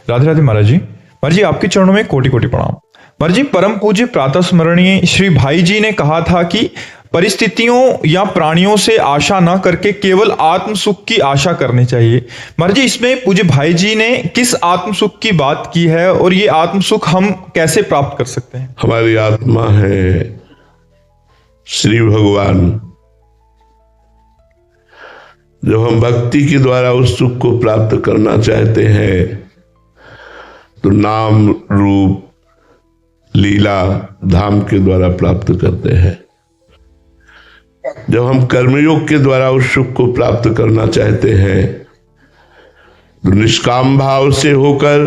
राधे राधे महाराज जी। महाराज जी आपके चरणों में कोटि कोटि प्रणाम। महाराज जी परम पूज्य प्रातः स्मरणीय श्री भाई जी ने कहा था कि परिस्थितियों या प्राणियों से आशा ना करके केवल आत्म सुख की आशा करनी चाहिए। महाराज जी इसमें पूज्य भाई जी ने किस आत्म सुख की बात की है और ये आत्म सुख हम कैसे प्राप्त कर सकते हैं? हमारी आत्मा है श्री भगवान। जब हम भक्ति के द्वारा उस सुख को प्राप्त करना चाहते हैं तो नाम रूप लीला धाम के द्वारा प्राप्त करते हैं। जब हम कर्मयोग के द्वारा उस सुख को प्राप्त करना चाहते हैं तो निष्काम भाव से होकर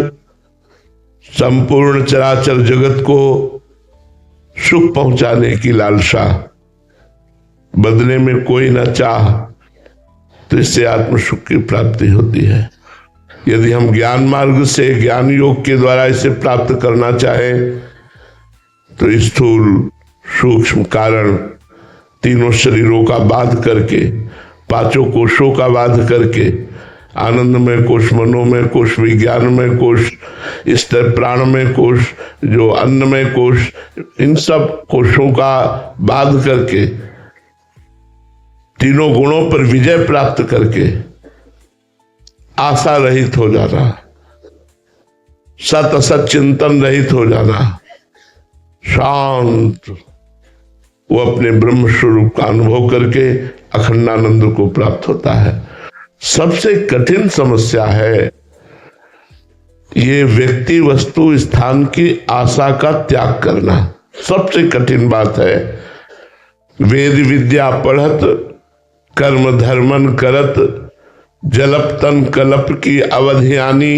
संपूर्ण चराचर जगत को सुख पहुंचाने की लालसा, बदले में कोई न चाह, तो इससे आत्म सुख की प्राप्ति होती है। यदि हम ज्ञान मार्ग से ज्ञान योग के द्वारा इसे प्राप्त करना चाहें तो स्थूल सूक्ष्म कारण तीनों शरीरों का बाध करके, पांचों कोशों का बाध करके, आनंदमय कोश, मनोमय कोश, विज्ञानमय कोश, स्तर प्राणमय कोश, जो अन्नमय कोश, इन सब कोशों का बाध करके तीनों गुणों पर विजय प्राप्त करके आशा रहित हो जाना, सत असत चिंतन रहित हो जाना, शांत, वो अपने ब्रह्म स्वरूप का अनुभव करके अखंडानंद को प्राप्त होता है। सबसे कठिन समस्या है ये व्यक्ति वस्तु स्थान की आशा का त्याग करना। सबसे कठिन बात है। वेद विद्या पढ़त कर्म धर्मन करत, जलप तन कलप की अवधियानी,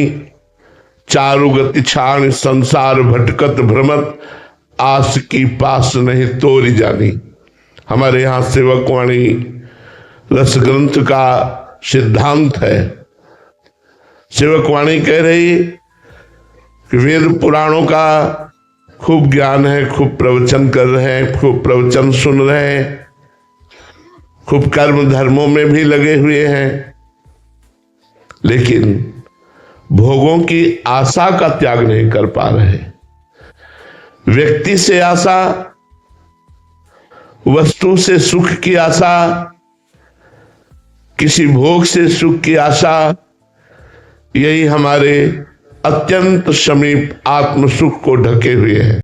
चारु गति छाण संसार भटकत भ्रमत, आस की पास नहीं तोरी जानी। हमारे यहाँ सेवकवाणी रस ग्रंथ का सिद्धांत है। सेवकवाणी कह रही कि वेद पुराणों का खूब ज्ञान है, खूब प्रवचन कर रहे हैं, खूब प्रवचन सुन रहे हैं, खूब कर्म धर्मों में भी लगे हुए हैं, लेकिन भोगों की आशा का त्याग नहीं कर पा रहे। व्यक्ति से आशा, वस्तु से सुख की आशा, किसी भोग से सुख की आशा, यही हमारे अत्यंत समीप आत्म सुख को ढके हुए है।